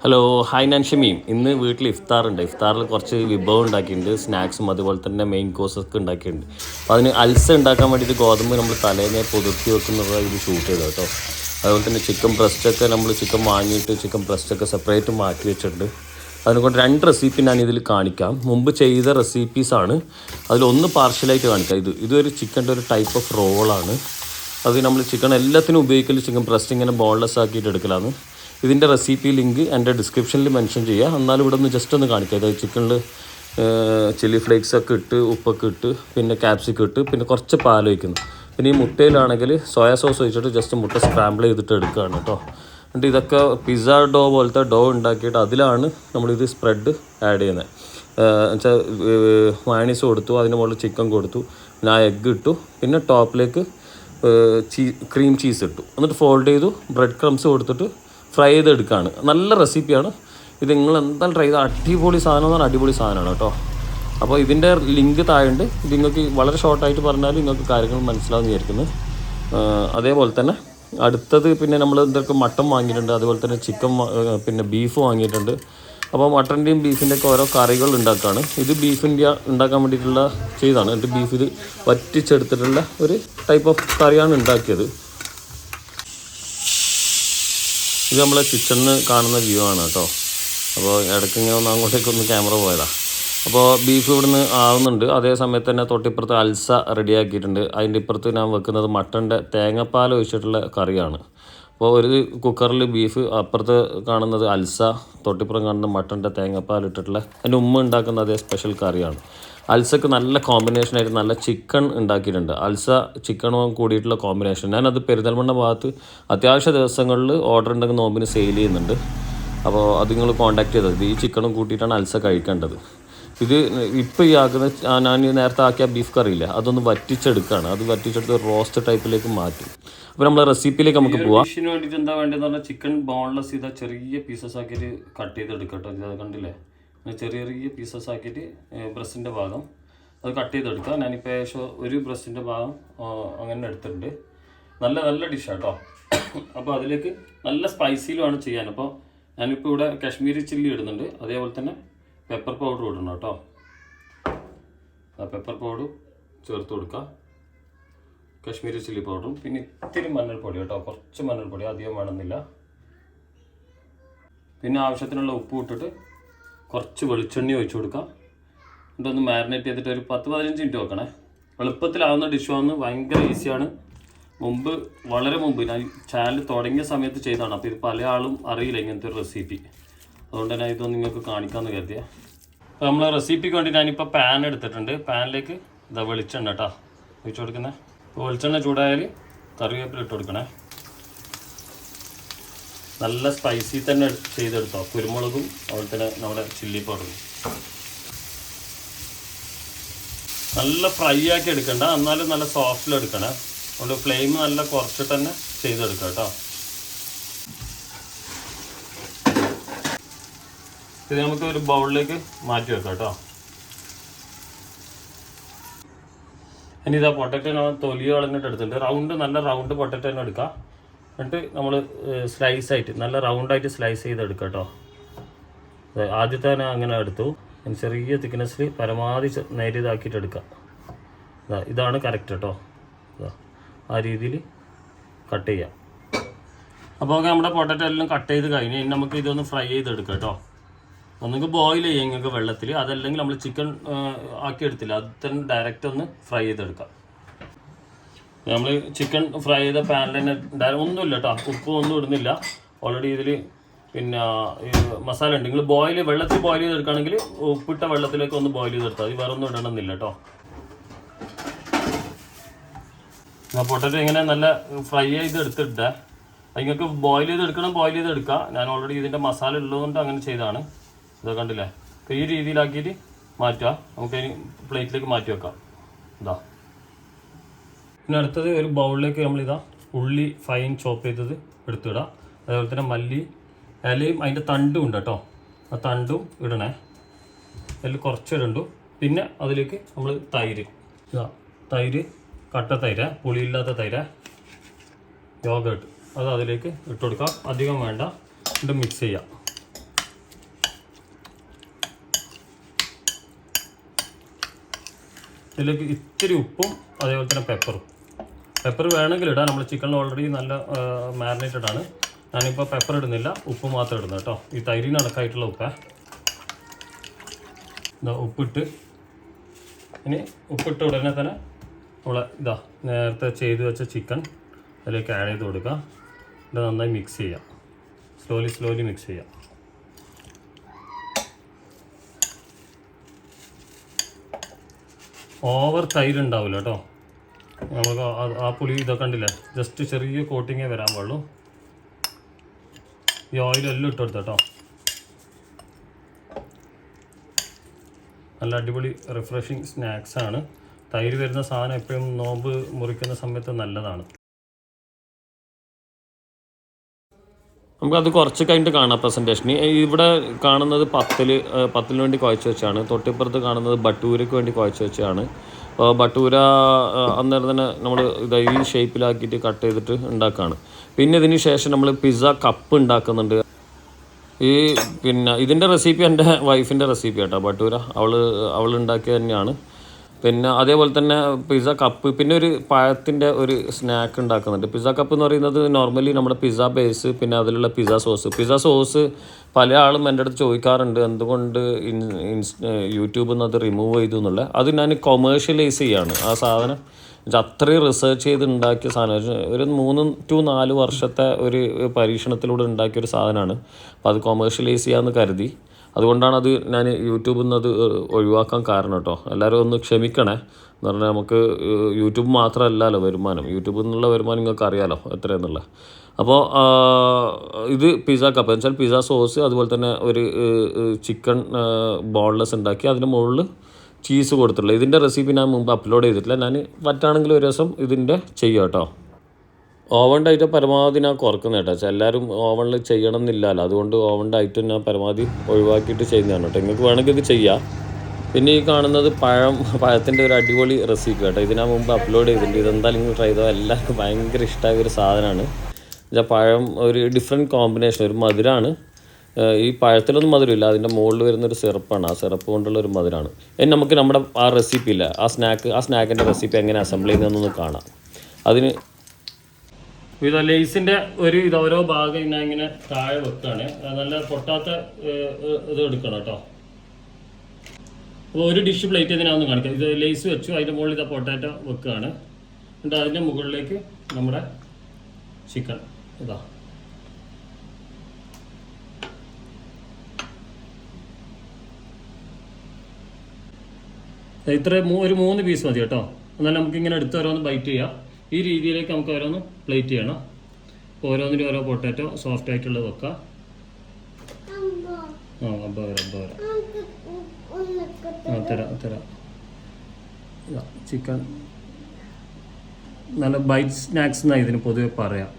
Hello hi ഞാൻ ഷമീം. ഇന്ന് വീട്ടിൽ ഇഫ്താറുണ്ട്. ഇഫ്താറിൽ കുറച്ച് വിഭവം ഉണ്ടാക്കിയിട്ടുണ്ട്. സ്നാക്സും അതുപോലെ തന്നെ മെയിൻ കോഴ്സൊക്കെ ഉണ്ടാക്കിയിട്ടുണ്ട്. അപ്പോൾ അതിന് അൽസ ഉണ്ടാക്കാൻ വേണ്ടിയിട്ട് ഗോതമ്പ് നമ്മൾ തലേനെ പൊതുക്കി വെക്കുന്നത് ഇത് ഷൂട്ട് ചെയ്തത് കേട്ടോ. അതുപോലെ തന്നെ ചിക്കൻ ബ്രസ്റ്റൊക്കെ നമ്മൾ ചിക്കൻ വാങ്ങിയിട്ട് ചിക്കൻ ബ്രസ്റ്റൊക്കെ സെപ്പറേറ്റ് മാറ്റി വെച്ചിട്ടുണ്ട്. അതിനെക്കൊണ്ട് 2 റെസിപ്പി ഞാൻ ഇതിൽ കാണിക്കാം. മുമ്പ് ചെയ്ത റെസിപ്പീസാണ്. അതിലൊന്ന് പാർഷ്യലായിട്ട് കാണിക്കാം. ഇതൊരു ചിക്കൻ്റെ ഒരു ടൈപ്പ് ഓഫ് റോളാണ്. അത് നമ്മൾ ചിക്കൻ എല്ലാത്തിനും ഉപയോഗിക്കൽ ചിക്കൻ ബ്രസ്റ്റ് ഇങ്ങനെ ബോൺലെസ് ആക്കിയിട്ട് എടുക്കലാണ്. ഇതിൻ്റെ റെസിപ്പി ലിങ്ക് എൻ്റെ ഡിസ്ക്രിപ്ഷനിൽ മെൻഷൻ ചെയ്യുക. എന്നാലും ഇവിടെ ഒന്ന് ജസ്റ്റ് ഒന്ന് കാണിക്കുക. അതായത് ചിക്കനിൽ ചില്ലി ഫ്ലേക്സൊക്കെ ഇട്ട് ഉപ്പൊക്കെ ഇട്ട് പിന്നെ ക്യാപ്സിക്കം ഇട്ട് പിന്നെ കുറച്ച് പാൽ ഒഴിക്കുന്നു. പിന്നെ ഈ മുട്ടയിലാണെങ്കിൽ സോയാ സോസ് ഒഴിച്ചിട്ട് ജസ്റ്റ് മുട്ട സ്ക്രാമ്പിൾ ചെയ്തിട്ട് എടുക്കുകയാണ് കേട്ടോ. എന്നിട്ട് ഇതൊക്കെ പിസ്സ ഡോ പോലത്തെ ഡോ ഉണ്ടാക്കിയിട്ട് അതിലാണ് നമ്മളിത് സ്പ്രെഡ് ആഡ് ചെയ്യുന്നത്. എന്നുവെച്ചാൽ മയണീസ് കൊടുത്തു, അതിന് മുകളിൽ ചിക്കൻ കൊടുത്തു, പിന്നെ ആ എഗ്ഗ് ഇട്ടു, പിന്നെ ടോപ്പിലേക്ക് ക്രീം ചീസ് ഇട്ടു, എന്നിട്ട് ഫോൾഡ് ചെയ്തു ബ്രെഡ് ക്രംസ് കൊടുത്തിട്ട് ഫ്രൈ ചെയ്തെടുക്കുകയാണ്. നല്ല റെസിപ്പിയാണ് ഇത്. നിങ്ങൾ എന്തായാലും ട്രൈ ചെയ്താൽ അടിപൊളി സാധനം എന്ന് പറഞ്ഞാൽ അടിപൊളി സാധനമാണ് കേട്ടോ. അപ്പോൾ ഇതിൻ്റെ ലിങ്ക് താഴെയുണ്ട്. ഇത് നിങ്ങൾക്ക് വളരെ ഷോർട്ടായിട്ട് പറഞ്ഞാൽ നിങ്ങൾക്ക് കാര്യങ്ങൾ മനസ്സിലാവുമെന്ന് വിചാരിക്കുന്നു. അതേപോലെ തന്നെ അടുത്തത് പിന്നെ നമ്മൾ എന്തൊക്കെ മട്ടൻ വാങ്ങിയിട്ടുണ്ട്, അതുപോലെ തന്നെ ചിക്കൻ പിന്നെ ബീഫ് വാങ്ങിയിട്ടുണ്ട്. അപ്പോൾ മട്ടൻ്റെയും ബീഫിൻ്റെയൊക്കെ ഓരോ കറികൾ ഉണ്ടാക്കുകയാണ്. ഇത് ബീഫിൻ്റെ ഉണ്ടാക്കാൻ വേണ്ടിയിട്ടുള്ള ചെയ്താണ്. എന്നിട്ട് ബീഫ് ഇത് വറ്റിച്ചെടുത്തിട്ടുള്ള ഒരു ടൈപ്പ് ഓഫ് കറിയാണ് ഉണ്ടാക്കിയത്. ഇത് നമ്മളെ കിച്ചണിന് കാണുന്ന വ്യൂ ആണ് കേട്ടോ. അപ്പോൾ ഇടയ്ക്ക് ഇങ്ങനെ ഒന്ന് അങ്ങോട്ടേക്കൊന്ന് ക്യാമറ പോയതാണ്. അപ്പോൾ ബീഫ് ഇവിടുന്ന് ആവുന്നുണ്ട്. അതേ സമയത്ത് തന്നെ തൊട്ടിപ്പുറത്ത് അൽസ റെഡിയാക്കിയിട്ടുണ്ട്. അതിൻ്റെ ഇപ്പുറത്ത് ഞാൻ വെക്കുന്നത് മട്ടൻ്റെ തേങ്ങാപ്പാൽ ഒഴിച്ചിട്ടുള്ള കറിയാണ്. അപ്പോൾ ഒരു കുക്കറിൽ ബീഫ്, അപ്പുറത്ത് കാണുന്നത് അൽസ, തൊട്ടിപ്പുറം കാണുന്ന മട്ടൻ്റെ തേങ്ങാപ്പാൽ ഇട്ടിട്ടുള്ള അതിൻ്റെ ഉമ്മ ഉണ്ടാക്കുന്ന അതേ സ്പെഷ്യൽ കറിയാണ്. അൽസക്ക് നല്ല കോമ്പിനേഷനായിട്ട് നല്ല ചിക്കൻ ഉണ്ടാക്കിയിട്ടുണ്ട്. അൽസ ചിക്കനും കൂടിയിട്ടുള്ള കോമ്പിനേഷൻ. ഞാനത് പെരിന്തൽമണ്ണ ഭാഗത്ത് അത്യാവശ്യ ദിവസങ്ങളിൽ ഓർഡർ ഉണ്ടെങ്കിൽ നോമ്പിന് സെയിൽ ചെയ്യുന്നുണ്ട്. അപ്പോൾ അത് നിങ്ങൾ കോൺടാക്ട് ചെയ്തത്. ഈ ചിക്കനും കൂട്ടിയിട്ടാണ് അൽസ കഴിക്കേണ്ടത്. ഇത് ഇപ്പോൾ ഈ ആക്കുന്ന ഞാൻ നേരത്തെ ആക്കിയ ബീഫ് കറിയില്ല, അതൊന്ന് വറ്റിച്ചെടുക്കുകയാണ്. അത് വറ്റിച്ചെടുത്ത് റോസ്റ്റ് ടൈപ്പിലേക്ക് മാറ്റും. അപ്പോൾ നമ്മളെ റെസിപ്പിയിലേക്ക് നമുക്ക് പോവാം. ഡിഷിന് വേണ്ടിയിട്ട് എന്താ വേണ്ടതെന്ന് പറഞ്ഞാൽ ചിക്കൻ ബോൺലെസ് ചെയ്താൽ ചെറിയ പീസസ് ആക്കിയിട്ട് കട്ട് ചെയ്തെടുക്കട്ടോ. ഇത് കണ്ടില്ലേ, ചെറിയ ചെറിയ പീസസ് ആക്കിയിട്ട് ബ്രസ്റ്റിൻ്റെ ഭാഗം അത് കട്ട് ചെയ്തെടുക്കുക. ഞാനിപ്പോൾ ഏകദേശം ഒരു ബ്രസ്റ്റിൻ്റെ ഭാഗം അങ്ങനെ എടുത്തിട്ടുണ്ട്. നല്ല ഡിഷാണ് കേട്ടോ. അപ്പോൾ അതിലേക്ക് നല്ല സ്പൈസിയിലുമാണ് ചെയ്യാൻ. അപ്പോൾ ഞാനിപ്പോൾ ഇവിടെ കാശ്മീരി ചില്ലി ഇടുന്നുണ്ട്, അതേപോലെ തന്നെ പെപ്പർ പൗഡർ ഇടണം കേട്ടോ. പെപ്പർ പൗഡർ ചേർത്ത് കൊടുക്കുക, കാശ്മീരി ചില്ലി പൗഡറും പിന്നെ ഇത്തിരി മഞ്ഞൾപ്പൊടി കേട്ടോ. കുറച്ച് മഞ്ഞൾപ്പൊടി, അധികം വേണമെന്നില്ല. പിന്നെ ആവശ്യത്തിനുള്ള ഉപ്പ് ഇട്ടിട്ട് കുറച്ച് വെളിച്ചെണ്ണ ഒഴിച്ചു കൊടുക്കാം. എന്നിട്ടൊന്ന് മാരിനേറ്റ് ചെയ്തിട്ട് ഒരു 10-15 മിനിറ്റ് വെക്കണേ. എളുപ്പത്തിലാവുന്ന ഡിഷാണ്, ഭയങ്കര ഈസിയാണ്. വളരെ മുമ്പ് ഞാൻ ചാനൽ തുടങ്ങിയ സമയത്ത് ചെയ്തതാണ്. അപ്പോൾ ഇത് പല ആളും അറിയില്ല ഇങ്ങനത്തെ ഒരു റെസിപ്പി. അതുകൊണ്ട് തന്നെ ഇതൊന്നും നിങ്ങൾക്ക് കാണിക്കാമെന്ന് കരുതിയാൽ. അപ്പോൾ നമ്മൾ റെസിപ്പിക്ക് വേണ്ടി ഞാനിപ്പോൾ പാൻ എടുത്തിട്ടുണ്ട്. പാനിലേക്ക് ഇതാ വെളിച്ചെണ്ണ കേട്ടോ ഒഴിച്ചു കൊടുക്കുന്നത്. അപ്പോൾ വെളിച്ചെണ്ണ ചൂടായാൽ കറിവേപ്പില ഇട്ട് കൊടുക്കണേ. നല്ല സ്പൈസി തന്നെ ചെയ്തെടുത്തോ. കുരുമുളകും അതുപോലെ തന്നെ നമ്മുടെ ചില്ലി പൗഡറും നല്ല ഫ്രൈ ആക്കി എടുക്കണ്ട, എന്നാലും നല്ല സോഫ്റ്റിൽ എടുക്കണം. അതുകൊണ്ട് ഫ്ലെയിം നല്ല കുറച്ചിട്ട് തന്നെ ചെയ്തെടുക്കുക കേട്ടോ. ഇത് നമുക്ക് ഒരു ബൗളിലേക്ക് മാറ്റി വെക്കാം കേട്ടോ. ഇനി ഇതാ പൊട്ടറ്റോ തൊലി കളഞ്ഞിട്ട് എടുത്തിട്ടുണ്ട്. നല്ല റൗണ്ട് പൊട്ടറ്റോ തന്നെ എടുക്കുക. എന്നിട്ട് നമ്മൾ സ്ലൈസായിട്ട് നല്ല റൗണ്ടായിട്ട് സ്ലൈസ് ചെയ്തെടുക്കുക കേട്ടോ. ആദ്യത്തെ തന്നെ അങ്ങനെ എടുത്തു. ചെറിയ തിക്നെസ്സിൽ പരമാവധി നേരിയതാക്കിയിട്ട് എടുക്കുക. ഇതാണ് കറക്റ്റ് കേട്ടോ. ആ രീതിയിൽ കട്ട് ചെയ്യാം. അപ്പോൾ നമ്മുടെ പൊട്ടറ്റോ എല്ലാം കട്ട് ചെയ്ത് കഴിഞ്ഞ് ഇനി നമുക്ക് ഇതൊന്ന് ഫ്രൈ ചെയ്തെടുക്കാം കേട്ടോ. ഒന്നുകിൽ ബോയിൽ ചെയ്യാം നിങ്ങൾക്ക് വെള്ളത്തിൽ, അതല്ലെങ്കിൽ നമ്മൾ ചിക്കൻ ആക്കിയെടുത്തില്ല അത് തന്നെ ഡയറക്റ്റ് ഒന്ന് ഫ്രൈ ചെയ്തെടുക്കാം. നമ്മൾ ചിക്കൻ ഫ്രൈ ചെയ്ത പാനിൽ തന്നെ ഒന്നുമില്ല കേട്ടോ, ഉപ്പും ഒന്നും ഇടുന്നില്ല. ഓൾറെഡി ഇതിൽ പിന്നെ മസാല ഉണ്ട്. നിങ്ങൾ വെള്ളത്തിൽ ബോയിൽ ചെയ്തെടുക്കുകയാണെങ്കിൽ ഉപ്പിട്ട വെള്ളത്തിലേക്ക് ഒന്ന് ബോയിൽ ചെയ്തെടുത്താൽ അത് വേറെ ഒന്നും ഇടണമെന്നില്ല കേട്ടോ. പൊട്ടറ്റോ ഇങ്ങനെ നല്ല ഫ്രൈ ചെയ്ത് എടുത്തിട്ട് നിങ്ങൾക്ക് ബോയിൽ ചെയ്തെടുക്കുക. ഞാൻ ഓൾറെഡി ഇതിൻ്റെ മസാല ഉള്ളതുകൊണ്ട് അങ്ങനെ ചെയ്താണ്. ഇതൊക്കെ കണ്ടില്ലേ. അപ്പോൾ ഈ രീതിയിലാക്കിയിട്ട് മാറ്റുക. നമുക്കതിന് പ്ലേറ്റിലേക്ക് മാറ്റി വെക്കാം. ഇതാ പിന്നെ അടുത്തത് ഒരു ബൗളിലേക്ക് നമ്മളിതാ ഉള്ളി ഫൈൻ ചോപ്പ് ചെയ്തത് എടുത്തിടാം. അതേപോലെ തന്നെ മല്ലി ഇലയും അതിൻ്റെ തണ്ടും ഉണ്ട് കേട്ടോ. ആ തണ്ടും ഇടണേ. അതിൽ കുറച്ച് ഇടണ്ടു. പിന്നെ അതിലേക്ക് നമ്മൾ തൈര് കട്ട തൈര്, പുളിയില്ലാത്ത തൈര്, യോഗേർട്ട് അത് അതിലേക്ക് ഇട്ട് കൊടുക്കാം. അധികം വേണ്ട. എന്നിട്ട് മിക്സ് ചെയ്യാം. ഇതിലേക്ക് ഇത്തിരി ഉപ്പും അതേപോലെ തന്നെ പെപ്പർ വേണമെങ്കിൽ ഇടാം. നമ്മൾ ചിക്കൻ ഓൾറെഡി നല്ല മാരിനേറ്റഡ് ആണ്. ഞാനിപ്പോൾ പെപ്പർ ഇടുന്നില്ല, ഉപ്പ് മാത്രം ഇടുന്നു കേട്ടോ. ഈ തൈരിന് കണക്കായിട്ടുള്ള ഉപ്പേ. ഇതാ ഉപ്പിട്ട്, ഇനി ഉപ്പിട്ട ഉടനെ തന്നെ നമ്മൾ നേരത്തെ ചെയ്ത് വെച്ച ചിക്കൻ അതിലേക്ക് ആഡ് ചെയ്ത് കൊടുക്കുക. ഇത് നന്നായി മിക്സ് ചെയ്യാം, സ്ലോലി മിക്സ് ചെയ്യാം. ഓവർ തൈര് ഉണ്ടാവില്ല കേട്ടോ. നമുക്ക് ആ പുളി ഇതൊക്കെ കണ്ടില്ലേ, ജസ്റ്റ് ചെറിയ കോട്ടിങ്ങേ വരാൻ പാടുള്ളൂ. ഈ ഓയിലെല്ലാം ഇട്ട് കൊടുത്ത കേട്ടോ. നല്ല അടിപൊളി റിഫ്രഷിങ് സ്നാക്സാണ്. തൈര് വരുന്ന സാധനം എപ്പോഴും നോമ്പ് മുറിക്കുന്ന സമയത്ത് നല്ലതാണ്. നമുക്കത് കുറച്ച് കഴിഞ്ഞിട്ട് കാണാം പ്രസൻറ്റേഷന്. ഇവിടെ കാണുന്നത് പത്തിന് വേണ്ടി കുഴച്ച് വെച്ചാണ്. തൊട്ടിപ്പുറത്ത് കാണുന്നത് ബട്ടൂരയ്ക്ക് വേണ്ടി കുഴച്ച് വെച്ചാണ്. അപ്പോൾ ബട്ടൂര അന്നേരം തന്നെ നമ്മൾ ഈ ഷേപ്പിലാക്കിയിട്ട് കട്ട് ചെയ്തിട്ട് ഉണ്ടാക്കുകയാണ്. പിന്നെ ഇതിന് ശേഷം നമ്മൾ പിസ്സ കപ്പ് ഉണ്ടാക്കുന്നുണ്ട്. പിന്നെ ഇതിൻ്റെ റെസിപ്പി എൻ്റെ വൈഫിൻ്റെ റെസിപ്പി കേട്ടോ. ബട്ടൂര അവൾ ഉണ്ടാക്കിയത് തന്നെയാണ്. പിന്നെ അതേപോലെ തന്നെ പിസ്സ കപ്പ്, പിന്നെ ഒരു പഴത്തിൻ്റെ ഒരു സ്നാക്ക് ഉണ്ടാക്കുന്നുണ്ട്. പിസ്സ കപ്പ് എന്ന് പറയുന്നത് നോർമലി നമ്മുടെ പിസ്സ ബേസ്, പിന്നെ അതിലുള്ള പിസ്സ സോസ് പല ആളും എൻ്റെ അടുത്ത് ചോദിക്കാറുണ്ട് എന്തുകൊണ്ട് യൂട്യൂബിൽ നിന്ന് അത് റിമൂവ് ചെയ്തു എന്നുള്ളത്. അത് ഞാൻ കൊമേഴ്ഷ്യലൈസ് ചെയ്യാണ് ആ സാധനം. അത്രയും റിസർച്ച് ചെയ്ത് ഉണ്ടാക്കിയ സാധനം. ഒരു 3 to 4 വർഷത്തെ ഒരു പരീക്ഷണത്തിലൂടെ ഉണ്ടാക്കിയൊരു സാധനമാണ്. അപ്പോൾ അത് കൊമേഴ്ഷ്യലൈസ് ചെയ്യാമെന്ന് കരുതി. അതുകൊണ്ടാണ് അത് ഞാൻ യൂട്യൂബിൽ നിന്ന് അത് ഒഴിവാക്കാൻ കാരണം കേട്ടോ. എല്ലാവരും ഒന്ന് ക്ഷമിക്കണേ. എന്ന് പറഞ്ഞാൽ നമുക്ക് യൂട്യൂബ് മാത്രമല്ലല്ലോ വരുമാനം. യൂട്യൂബിൽ നിന്നുള്ള വരുമാനം നിങ്ങൾക്ക് അറിയാമല്ലോ എത്രയെന്നുള്ള. അപ്പോൾ ഇത് പിസ്സ കപ്പ് എന്ന് വെച്ചാൽ പിസ്സ സോസ്, അതുപോലെ തന്നെ ഒരു ചിക്കൻ ബോൺലെസ് ഉണ്ടാക്കി അതിന് മുകളിൽ ചീസ് കൊടുത്തിട്ടുള്ളത്. ഇതിൻ്റെ റെസിപ്പി ഞാൻ മുമ്പ് അപ്ലോഡ് ചെയ്തിട്ടില്ല. ഞാൻ പറ്റാണെങ്കിൽ ഒരു ദിവസം ഇതിൻ്റെ ചെയ്യാം കേട്ടോ. ഓവൻ്റെ ഐറ്റം പരമാവധി ഞാൻ കുറക്കുന്ന കേട്ടോ. എല്ലാവരും ഓവണിൽ ചെയ്യണം എന്നില്ലല്ലോ. അതുകൊണ്ട് ഓവൻ്റെ ഐറ്റം ഞാൻ പരമാവധി ഒഴിവാക്കിയിട്ട് ചെയ്യുന്നതാണ് കേട്ടോ. നിങ്ങൾക്ക് വേണമെങ്കിൽ ഇത് ചെയ്യാം. പിന്നെ ഈ കാണുന്നത് പഴത്തിൻ്റെ ഒരു അടിപൊളി റെസിപ്പി കേട്ടോ. ഇതിനാ മുമ്പ് അപ്ലോഡ് ചെയ്തിട്ടുണ്ട്. ഇതെന്തായാലും നിങ്ങൾ ട്രൈ ചെയ്തോ. എല്ലാവർക്കും ഭയങ്കര ഇഷ്ടമായ ഒരു സാധനമാണ്. എന്നുവെച്ചാൽ പഴം ഒരു ഡിഫറെൻറ്റ് കോമ്പിനേഷൻ, ഒരു മധുരമാണ്. ഈ പഴത്തിലൊന്നും മധുരമില്ല, അതിൻ്റെ മുകളിൽ വരുന്നൊരു സിറപ്പാണ്. ആ സിറപ്പ് കൊണ്ടുള്ള ഒരു മധുരമാണ്. ഇനി നമുക്ക് നമ്മുടെ ആ റെസിപ്പി ഇല്ല, ആ സ്നാക്കിൻ്റെ റെസിപ്പി എങ്ങനെ അസംബിൾ ചെയ്യുന്നതെന്നൊന്ന് കാണാം. അതിന് ലേസിൻ്റെ ഓരോ ഭാഗം ഇങ്ങനെ താഴെ വെക്കുകയാണ്. നല്ല പൊട്ടാത്ത ഇത് എടുക്കണം കേട്ടോ. അപ്പോൾ ഒരു ഡിഷ് പ്ലേറ്റ് ഇതിനാന്ന് കാണിക്കാം. ഇത് ലേസ് വെച്ചു, അതിൻ്റെ മുകളിൽ ഇത് പൊട്ടാറ്റോ വെക്കുകയാണ്. എന്നിട്ട് അതിൻ്റെ മുകളിലേക്ക് നമ്മുടെ ചിക്കൻ ഇത്ര ഒരു 3 പീസ് മതി കേട്ടോ. എന്നാലും നമുക്കിങ്ങനെ എടുത്ത് ഓരോന്ന് ബൈറ്റ് ചെയ്യാം. ഈ രീതിയിലേക്ക് നമുക്ക് ഓരോന്ന് പ്ലേറ്റ് ചെയ്യണം. അപ്പോൾ ഓരോന്നിനും ഓരോ പൊട്ടാറ്റോ സോഫ്റ്റ് ആയിട്ടുള്ളത് വെക്കാം. തരാം. ചിക്കൻ നല്ല ബൈറ്റ് സ്നാക്സ് എന്നാണ് ഇതിന് പൊതുവെ പറയാം.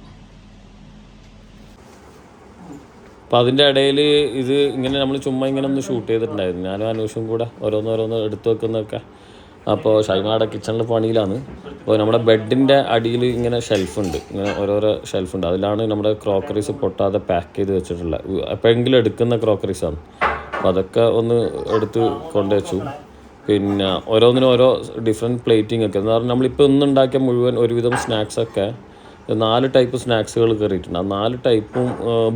അപ്പോൾ അതിൻ്റെ ഇടയിൽ ഇത് ഇങ്ങനെ നമ്മൾ ചുമ്മാ ഇങ്ങനെ ഒന്ന് ഷൂട്ട് ചെയ്തിട്ടുണ്ടായിരുന്നു. ഞാനും അനൂഷും കൂടെ ഓരോന്ന് എടുത്ത് വെക്കുന്നതൊക്കെ. അപ്പോൾ ഷൈമാടെ കിച്ചണിൽ പണിയിലാണ്. അപ്പോൾ നമ്മുടെ ബെഡിൻ്റെ അടിയിൽ ഇങ്ങനെ ഷെൽഫുണ്ട്, ഇങ്ങനെ ഓരോരോ ഷെൽഫുണ്ട്. അതിലാണ് നമ്മുടെ ക്രോക്കറീസ് പൊട്ടാതെ പാക്ക് ചെയ്ത് വെച്ചിട്ടുള്ളത്. എപ്പോഴെങ്കിലും എടുക്കുന്ന ക്രോക്കറീസാണ്. അപ്പോൾ അതൊക്കെ ഒന്ന് എടുത്ത് കൊണ്ടുവച്ചു. പിന്നെ ഓരോന്നിനും ഓരോ ഡിഫറെൻറ്റ് പ്ലേറ്റിംഗ് ഒക്കെ. എന്ന് പറഞ്ഞാൽ നമ്മളിപ്പോൾ ഇന്നുണ്ടാക്കിയ മുഴുവൻ ഒരുവിധം സ്നാക്സൊക്കെ 4 ടൈപ്പ് സ്നാക്സുകൾ കയറിയിട്ടുണ്ട്. ആ 4 ടൈപ്പും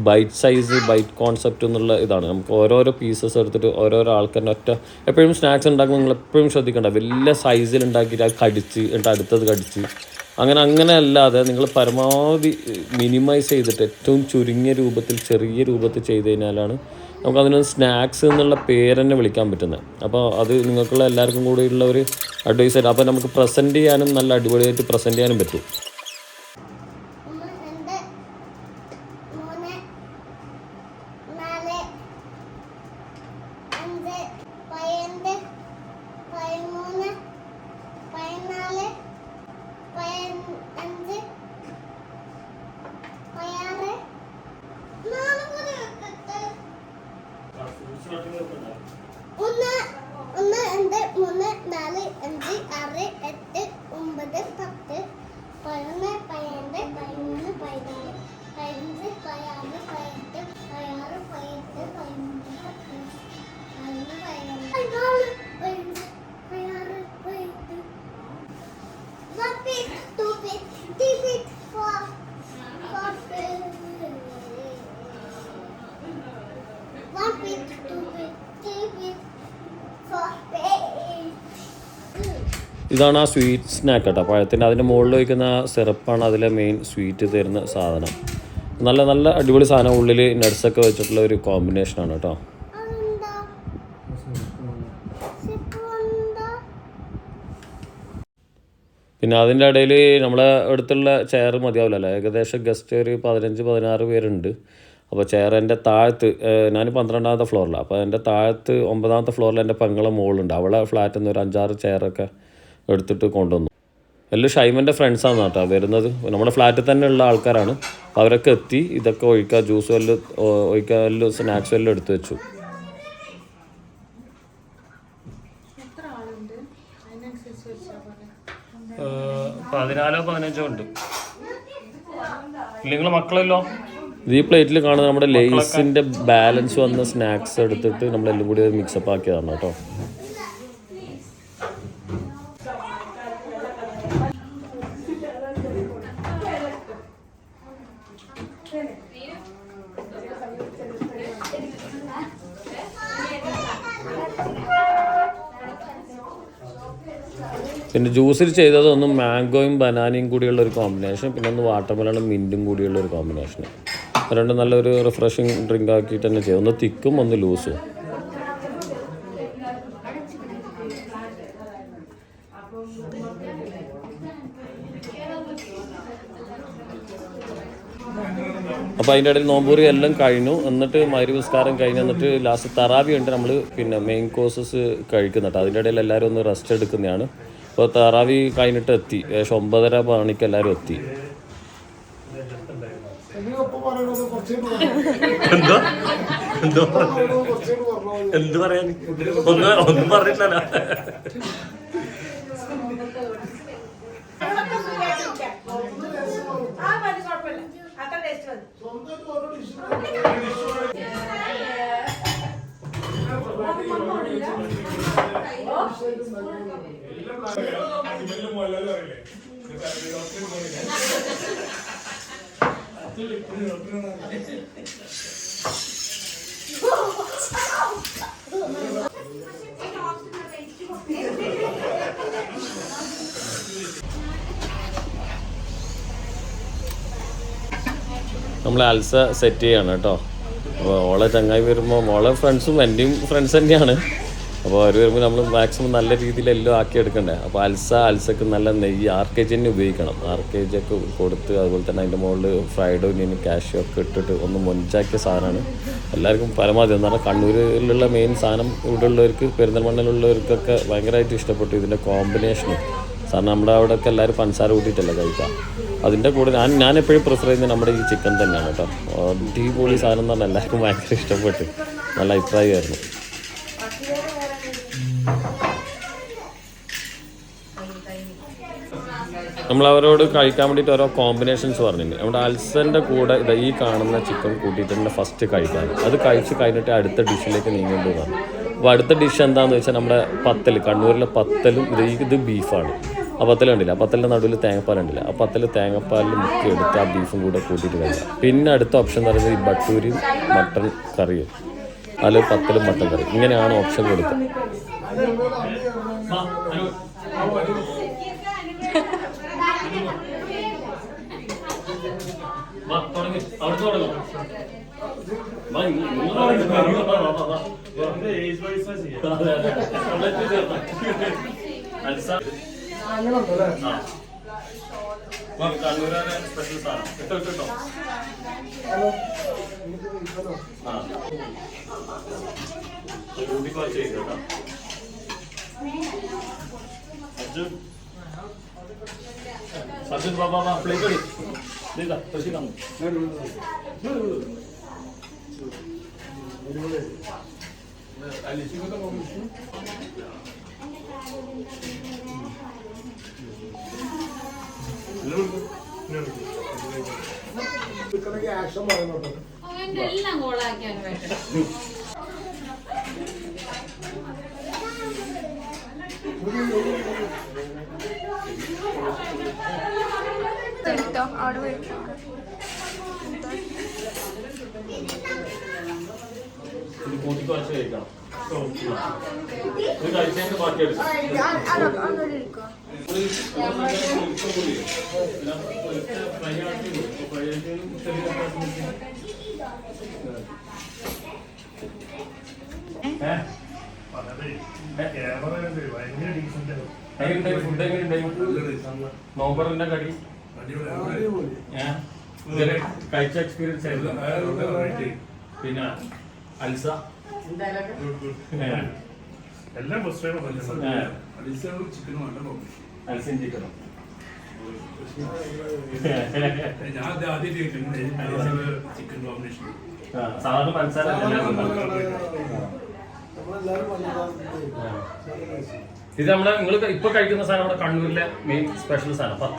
ബൈറ്റ് സൈസ്, ബൈറ്റ് കോൺസെപ്റ്റ് എന്നുള്ള ഇതാണ്. നമുക്ക് ഓരോരോ പീസസ് എടുത്തിട്ട് ഓരോരോ ആൾക്കാരുടെ എപ്പോഴും സ്നാക്സ് ഉണ്ടാക്കുമ്പോൾ നിങ്ങൾ എപ്പോഴും ശ്രദ്ധിക്കേണ്ട, വലിയ സൈസിൽ ഉണ്ടാക്കിയിട്ട് അത് കടിച്ച് എന്നിട്ട് അടുത്തത് കടിച്ച് അങ്ങനെ അല്ലാതെ നിങ്ങൾ പരമാവധി മിനിമൈസ് ചെയ്തിട്ട് ഏറ്റവും ചുരുങ്ങിയ രൂപത്തിൽ, ചെറിയ രൂപത്തിൽ ചെയ്ത് കഴിഞ്ഞാലാണ് നമുക്കതിന് സ്നാക്സ് എന്നുള്ള പേര് തന്നെ വിളിക്കാൻ പറ്റുന്നത്. അപ്പോൾ അത് നിങ്ങൾക്കുള്ള എല്ലാവർക്കും കൂടിയുള്ള ഒരു അഡ്വൈസ് ആയിട്ട്. അപ്പോൾ നമുക്ക് പ്രസൻറ്റ് ചെയ്യാനും നല്ല അടിപൊളിയായിട്ട് പ്രസൻറ്റ് ചെയ്യാനും പറ്റും. ഇതാണ് ആ സ്വീറ്റ് സ്നാക്ക് കേട്ടോ, പഴത്തിൻ്റെ അതിൻ്റെ മുകളിൽ വയ്ക്കുന്ന സിറപ്പാണ് അതിലെ മെയിൻ സ്വീറ്റ് തരുന്ന സാധനം. നല്ല നല്ല അടിപൊളി സാധനം, ഉള്ളിൽ നട്ട്സൊക്കെ വെച്ചിട്ടുള്ള ഒരു കോമ്പിനേഷനാണ് കേട്ടോ. പിന്നെ അതിൻ്റെ ഇടയിൽ നമ്മളെ അടുത്തുള്ള ചെയർ മതിയാവില്ലല്ലോ, ഏകദേശം ഗസ്റ്റ് ഒരു 15-16 പേരുണ്ട്. അപ്പോൾ ചെയർ എൻ്റെ താഴത്ത്, ഞാൻ 12ാമത്തെ ഫ്ലോറിലാണ്, അപ്പോൾ എൻ്റെ താഴത്ത് 9ാമത്തെ ഫ്ലോറിൽ എൻ്റെ പെങ്ങളെ മുകളുണ്ട്. അവളെ ഫ്ലാറ്റിൽ നിന്ന് ഒരു 5-6 ചെയറൊക്കെ എടുത്തിട്ട് കൊണ്ടുവന്നു. എല്ലാം ഷൈമൻ്റെ ഫ്രണ്ട്സാണ് കേട്ടോ വരുന്നത്, നമ്മുടെ ഫ്ലാറ്റിൽ തന്നെ ഉള്ള ആൾക്കാരാണ്. അവരൊക്കെ എത്തി, ഇതൊക്കെ ഒഴിക്കുക, ജ്യൂസും എല്ലാം ഒഴിക്കുക, എല്ലാം സ്നാക്സും എല്ലാം എടുത്തു വെച്ചു. പതിനാലോ 15 ഉണ്ട്. നിങ്ങളെ മക്കളല്ലോ ഈ പ്ലേറ്റിൽ കാണുന്നത് നമ്മുടെ ലേസിൻ്റെ ബാലൻസ് വന്ന സ്നാക്സ് എടുത്തിട്ട് നമ്മളെല്ലാം കൂടി മിക്സപ്പ് ആക്കിയതാണ് കേട്ടോ. പിന്നെ ജ്യൂസിൽ ചെയ്തതൊന്നും മാംഗോയും ബനാനയും കൂടിയുള്ള ഒരു കോമ്പിനേഷൻ, പിന്നെ ഒന്ന് വാട്ടർമെലണും മിൻറ്റും കൂടിയുള്ള ഒരു കോമ്പിനേഷൻ. രണ്ടും നല്ലൊരു റിഫ്രഷിങ് ഡ്രിങ്ക് ആക്കിയിട്ട് തന്നെ ചെയ്യും. ഒന്ന് തിക്കും ഒന്ന് ലൂസും. അപ്പോൾ അതിൻ്റെ ഇടയിൽ നോമ്പൂരി എല്ലാം കഴിഞ്ഞു. എന്നിട്ട് മഗ്‌രിബ് നിസ്കാരം കഴിഞ്ഞ് എന്നിട്ട് ലാസ്റ്റ് തറാവി ഉണ്ട്, നമ്മൾ പിന്നെ മെയിൻ കോഴ്സസ് കഴിക്കുന്നുണ്ട്. അതിൻ്റെ ഇടയിൽ എല്ലാവരും ഒന്ന് റെസ്റ്റ് എടുക്കുന്നതാണ്. അപ്പോൾ തറാവി കഴിഞ്ഞിട്ട് എത്തി, ഏകദേശം 9:30 മണിക്ക് എല്ലാവരും എത്തി. എന്ത് പറയാൻ, ഒന്നും പറഞ്ഞിട്ടില്ല. നമ്മൾ അൽസ സെറ്റ് ചെയ്യാണ് കേട്ടോ. അപ്പോൾ ഓളെ ചങ്ങായി വരുമ്പോൾ, മോളെ ഫ്രണ്ട്സും എൻ്റെയും ഫ്രണ്ട്സ് തന്നെയാണ്. അപ്പോൾ അവർ വരുമ്പോൾ നമ്മൾ മാക്സിമം നല്ല രീതിയിൽ എല്ലാം ആക്കിയെടുക്കണ്ടേ. അപ്പോൾ അൽസക്ക് നല്ല നെയ്യ് RKG തന്നെ ഉപയോഗിക്കണം. RKG ഒക്കെ കൊടുത്ത്, അതുപോലെ തന്നെ അതിൻ്റെ മുകളിൽ ഫ്രൈഡ് ഒനിയൻ കാഷ്യൂ ഒക്കെ ഇട്ടിട്ട് ഒന്ന് മൊഞ്ചാക്കിയ സാധനമാണ്. എല്ലാവർക്കും പരമാവധി എന്ന് പറഞ്ഞാൽ കണ്ണൂരിലുള്ള മെയിൻ സാധനം ഇവിടെ ഉള്ളവർക്ക്, പെരിന്തൽമണ്ണയിലുള്ളവർക്കൊക്കെ ഭയങ്കരമായിട്ട് ഇഷ്ടപ്പെട്ടു ഇതിൻ്റെ കോമ്പിനേഷനും. സാറിന് നമ്മുടെ അവിടെയൊക്കെ എല്ലാവരും പഞ്ചസാര കൂട്ടിയിട്ടല്ല കഴിക്കുക. അതിൻ്റെ കൂടെ ഞാൻ എപ്പോഴും പ്രിഫർ ചെയ്യുന്നത് നമ്മുടെ ഈ ചിക്കൻ തന്നെയാണ് കേട്ടോ. അടിപൊളി സാധനം എന്ന് പറഞ്ഞാൽ എല്ലാവർക്കും ഭയങ്കര ഇഷ്ടപ്പെട്ടു, നല്ല അഭിപ്രായമായിരുന്നു. നമ്മളവരോട് കഴിക്കാൻ വേണ്ടിയിട്ട് ഓരോ കോമ്പിനേഷൻസ് പറഞ്ഞിട്ടുണ്ട്. നമ്മുടെ അൽസൻ്റെ കൂടെ ഈ കാണുന്ന ചിക്കൻ കൂട്ടിയിട്ട് തന്നെ ഫസ്റ്റ് കഴിക്കാൻ, അത് കഴിച്ച് കഴിഞ്ഞിട്ട് അടുത്ത ഡിഷിലേക്ക് നീങ്ങേണ്ടി പറഞ്ഞു. അപ്പോൾ അടുത്ത ഡിഷ് എന്താണെന്ന് വെച്ചാൽ നമ്മുടെ പത്തൽ, കണ്ണൂരിലെ പത്തലും ഇത് ബീഫാണ്. ആ പത്തൽ കണ്ടില്ല, ആ പത്തലിൻ്റെ നടുവിൽ തേങ്ങാപ്പാൽ ഉണ്ടില്ല, ആ പത്തൽ തേങ്ങാപ്പാലിൽ മുക്കി എടുത്ത് ആ ബീഫും കൂടെ കൂട്ടിയിട്ട് കഴിക്കാം. പിന്നെ അടുത്ത ഓപ്ഷൻ എന്ന് പറയുന്നത് ഈ ബട്ടൂരിയും മട്ടൺ കറിയും, അതിൽ പത്തലും മട്ടൻ കറി, ഇങ്ങനെയാണ് ഓപ്ഷൻ കൊടുക്കുക. സ്പെഷ്യൽ സാധനം കിട്ടോ. अर्जुन बाबा प्ले करी देखा कशी काम എല്ലാം കോളാക്കാൻ വേണ്ടി കൂട്ടി കുറച്ച് കഴിക്കണം. ഇത് കഴിച്ചതിന്റെ ബാക്കി എടുക്കാം. നോമ്പറിന്റെ കടി കഴിച്ച എക്സ്പീരിയൻസ് ആയിരുന്നു. പിന്നെ അൽസ എല്ലാം അൽസയും ചിക്കനും സാധാരണ പഞ്ചസാര ഇത് നമ്മളെ നിങ്ങൾ ഇപ്പൊ കഴിക്കുന്ന സാധനം നമ്മുടെ കണ്ണൂരിലെ മെയിൻ സ്പെഷ്യൽ സാധനം.